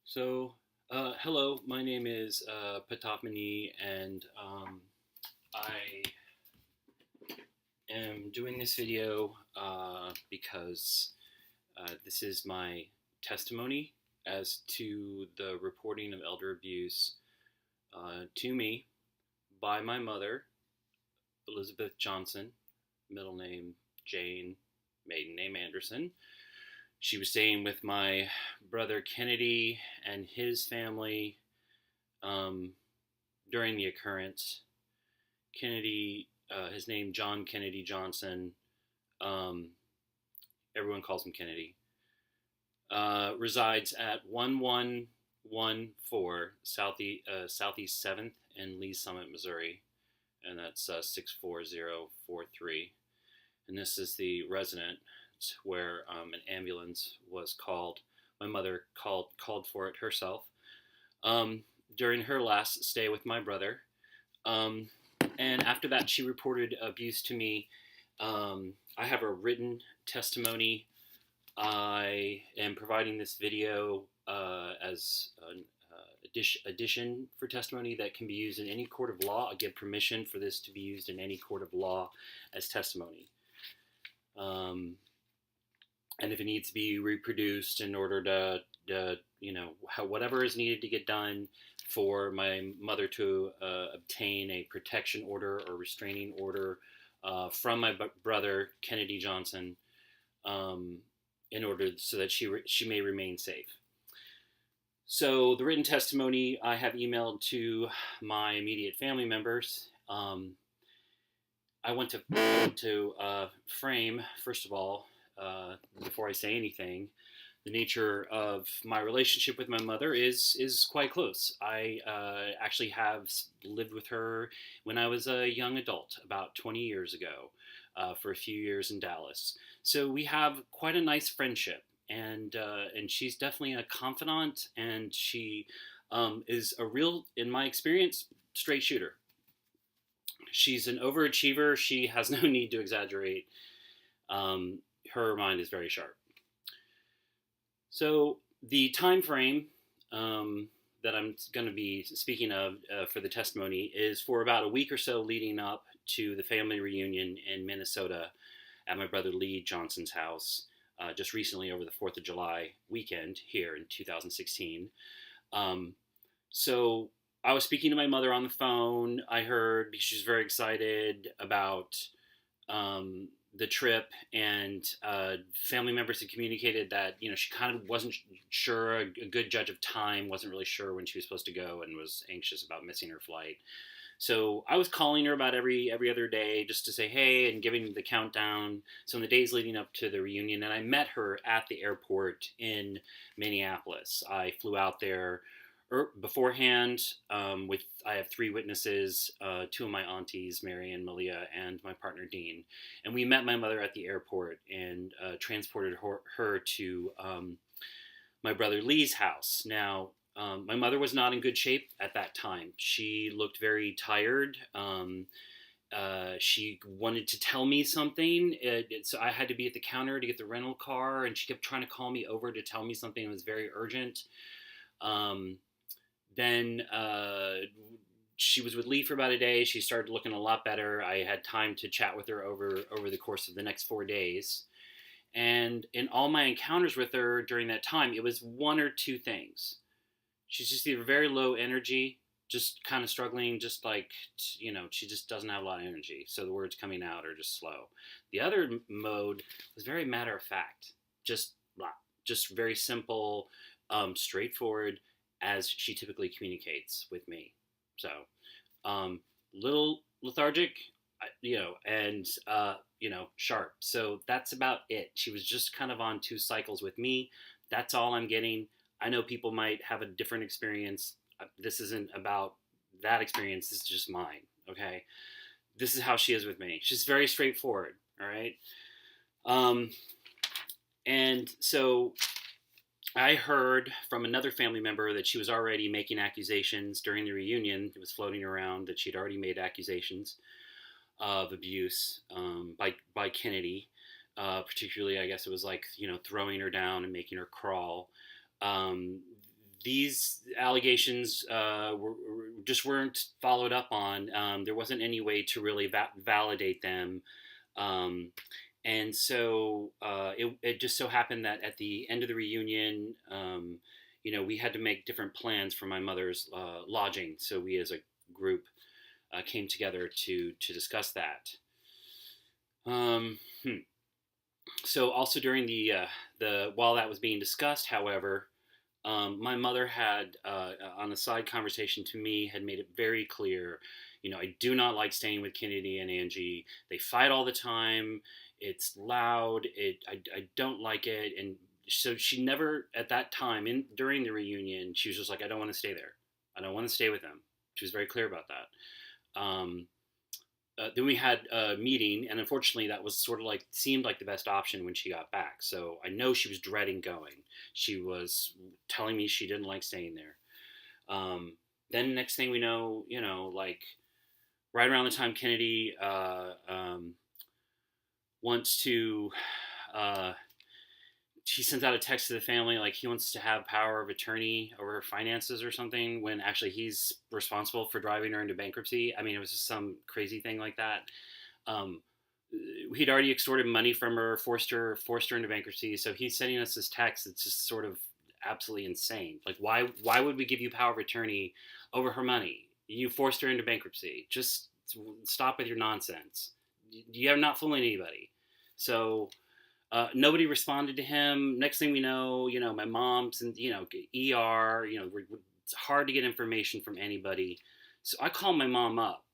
Hello, my name is Patapmani, and I am doing this video because this is my testimony as to the reporting of elder abuse to me by my mother, Elizabeth Johnson, middle name Jane, maiden name Anderson. She was staying with my brother Kennedy and his family um, during the occurrence. Kennedy, his name John Kennedy Johnson, um, everyone calls him Kennedy, resides at 1114 Southeast 7th in Lee's Summit, Missouri, and that's 64043. And this is the residence where an ambulance was called. My mother called for it herself um, during her last stay with my brother. Um, and after that, she reported abuse to me. I have a written testimony. I am providing this video as an addition for testimony that can be used in any court of law. I give permission for this to be used in any court of law as testimony. And if it needs to be reproduced in order to whatever is needed to get done for my mother to obtain a protection order or restraining order from my brother Kennedy Johnson, in order so that she may remain safe. So the written testimony I have emailed to my immediate family members. I want to frame, first of all, before I say anything, the nature of my relationship with my mother is quite close. I actually have lived with her when I was a young adult, about 20 years ago, for a few years in Dallas. So we have quite a nice friendship, and she's definitely a confidant, and she is a real, in my experience, straight shooter. She's an overachiever. She has no need to exaggerate. Her mind is very sharp. So the time frame that I'm going to be speaking of for the testimony is for about a week or so leading up to the family reunion in Minnesota at my brother Lee Johnson's house just recently over the 4th of July weekend here in 2016. So I was speaking to my mother on the phone. I heard, because she was very excited about the trip, and family members had communicated that she kind of wasn't sure, a good judge of time, wasn't really sure when she was supposed to go, and was anxious about missing her flight. So I was calling her about every other day just to say hey and giving the countdown. So in the days leading up to the reunion, and I met her at the airport in Minneapolis. I flew out there beforehand. I have three witnesses, two of my aunties, Mary and Malia, and my partner Dean, and we met my mother at the airport and transported her to my brother Lee's house. Now, my mother was not in good shape at that time. She looked very tired. She wanted to tell me something, so I had to be at the counter to get the rental car, and she kept trying to call me over to tell me something that was very urgent. Then she was with Lee for about a day. She started looking a lot better. I had time to chat with her over the course of the next 4 days. And in all my encounters with her during that time, it was one or two things. She's just either very low energy, just kind of struggling, just like, she just doesn't have a lot of energy. So the words coming out are just slow. The other mode was very matter of fact, just very simple, straightforward, as she typically communicates with me. So, little lethargic, and sharp. So that's about it. She was just kind of on two cycles with me. That's all I'm getting. I know people might have a different experience. This isn't about that experience. This is just mine. Okay. This is how she is with me. She's very straightforward. All right. And so I heard from another family member that she was already making accusations during the reunion. It was floating around that she'd already made accusations of abuse by Kennedy. Particularly, I guess it was like, throwing her down and making her crawl. these allegations just weren't followed up on. There wasn't any way to really validate them. Um, and so it just so happened that at the end of the reunion, we had to make different plans for my mother's lodging. So we, as a group, came together to discuss that. Um, hmm. So also during the while that was being discussed, however, my mother had, on a side conversation to me, had made it very clear, I do not like staying with Kennedy and Angie. They fight all the time. It's loud. I don't like it. And so she never, at that time, during the reunion, she was just like, I don't want to stay there. I don't want to stay with them. She was very clear about that. Then we had a meeting, and unfortunately, that was sort of like seemed like the best option when she got back. So I know she was dreading going. She was telling me she didn't like staying there. Then next thing we know, like right around the time Kennedy wants to, uh, he sends out a text to the family like he wants to have power of attorney over her finances or something, when actually he's responsible for driving her into bankruptcy. I mean, it was just some crazy thing like that. Um, he'd already extorted money from her, forced her into bankruptcy. So he's sending us this text that's just sort of absolutely insane. Like, why would we give you power of attorney over her money? You forced her into bankruptcy. Just stop with your nonsense. You're not fooling anybody. So nobody responded to him. Next thing we know, my mom's in, ER. It's hard to get information from anybody. So I call my mom up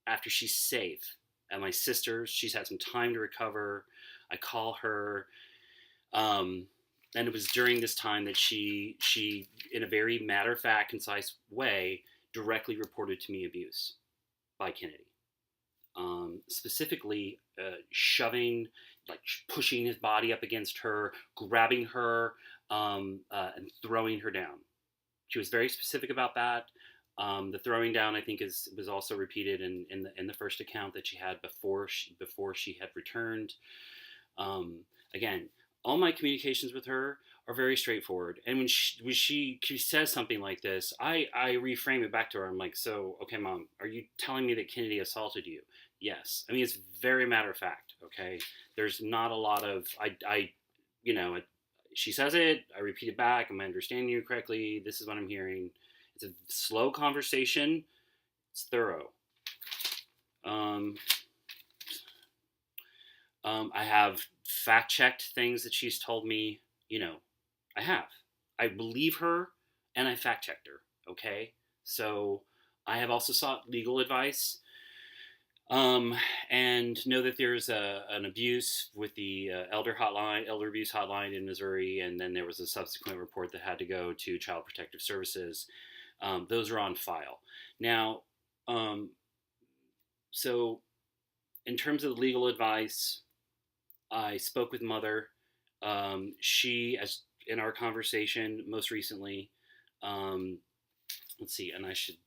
after she's safe at my sister's. She's had some time to recover. I call her, and it was during this time that she, in a very matter of fact, concise way, directly reported to me abuse by Kennedy. Specifically, shoving, like pushing his body up against her, grabbing her, and throwing her down. She was very specific about that. The throwing down, I think, was also repeated in the first account that she had before she had returned. Again, all my communications with her are very straightforward. And when she says something like this, I reframe it back to her. I'm like, so, okay, Mom, are you telling me that Kennedy assaulted you? Yes. I mean, it's very matter of fact. Okay. There's not a lot of, she says it, I repeat it back. Am I understanding you correctly? This is what I'm hearing. It's a slow conversation. It's thorough. I have fact checked things that she's told me. I have. I believe her, and I fact checked her. Okay, so I have also sought legal advice, and know that there's an abuse with the elder abuse hotline in Missouri, and then there was a subsequent report that had to go to Child Protective Services. Those are on file now. So, in terms of legal advice, I spoke with Mother. She, as in our conversation most recently, let's see, and I should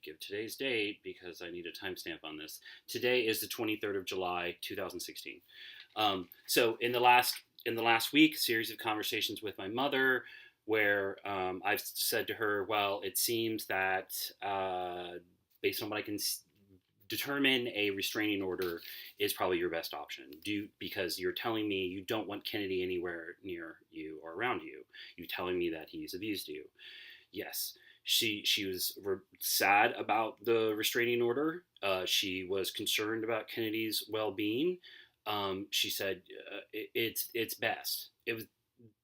give today's date because I need a timestamp on this. Today is the 23rd of July, 2016. So in the last week, a series of conversations with my mother, where I've said to her, well, it seems that based on what I can determine, a restraining order is probably your best option. Because you're telling me you don't want Kennedy anywhere near you or around you. You're telling me that he's abused you. Yes. She was sad about the restraining order. She was concerned about Kennedy's well-being. She said it's best. It was,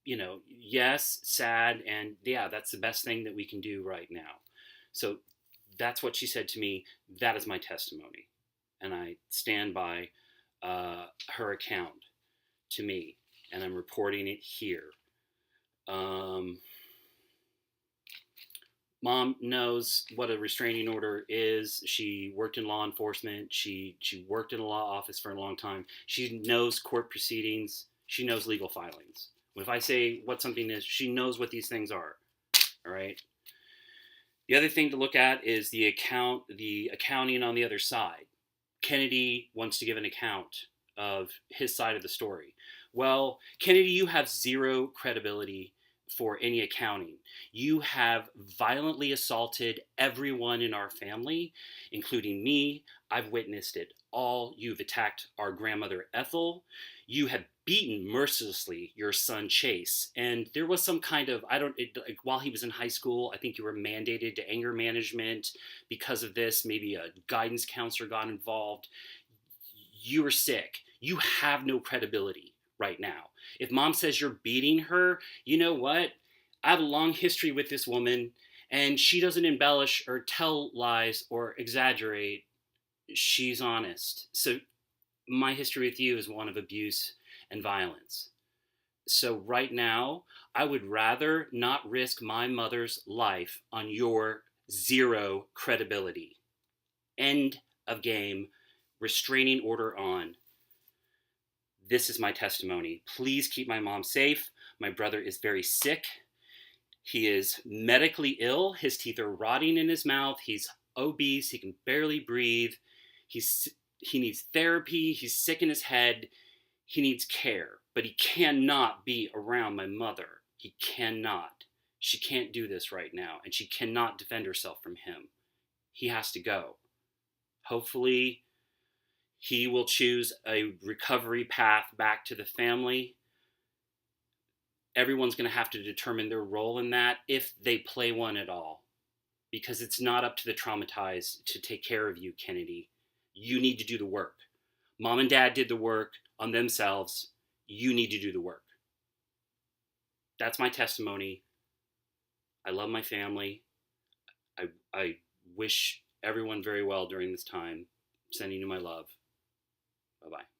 yes, sad, and yeah, that's the best thing that we can do right now. So that's what she said to me. That is my testimony, and I stand by her account to me, and I'm reporting it here. Mom knows what a restraining order is. She worked in law enforcement. She worked in a law office for a long time. She knows court proceedings. She knows legal filings. If I say what something is, she knows what these things are. All right. The other thing to look at is the accounting on the other side. Kennedy wants to give an account of his side of the story. Well, Kennedy, you have zero credibility for any accounting. You have violently assaulted everyone in our family, including me. I've witnessed it all. You've attacked our grandmother Ethel. You have beaten mercilessly your son Chase. And there was some kind of, I don't, like, while he was in high school, I think you were mandated to anger management because of this. Maybe a guidance counselor got involved. You were sick. You have no credibility right now. If mom says you're beating her, you know what? I have a long history with this woman, and she doesn't embellish or tell lies or exaggerate. She's honest. So my history with you is one of abuse and violence. So right now, I would rather not risk my mother's life on your zero credibility. End of game. Restraining order on. This is my testimony. Please keep my mom safe. My brother is very sick. He is medically ill. His teeth are rotting in his mouth. He's obese. He can barely breathe. He needs therapy. He's sick in his head. He needs care. But he cannot be around my mother. He cannot. She can't do this right now, and she cannot defend herself from him. He has to go. Hopefully, he will choose a recovery path back to the family. Everyone's going to have to determine their role in that, if they play one at all, because it's not up to the traumatized to take care of you, Kennedy. You need to do the work. Mom and dad did the work on themselves. You need to do the work. That's my testimony. I love my family. I wish everyone very well during this time. Sending you my love. Bye-bye.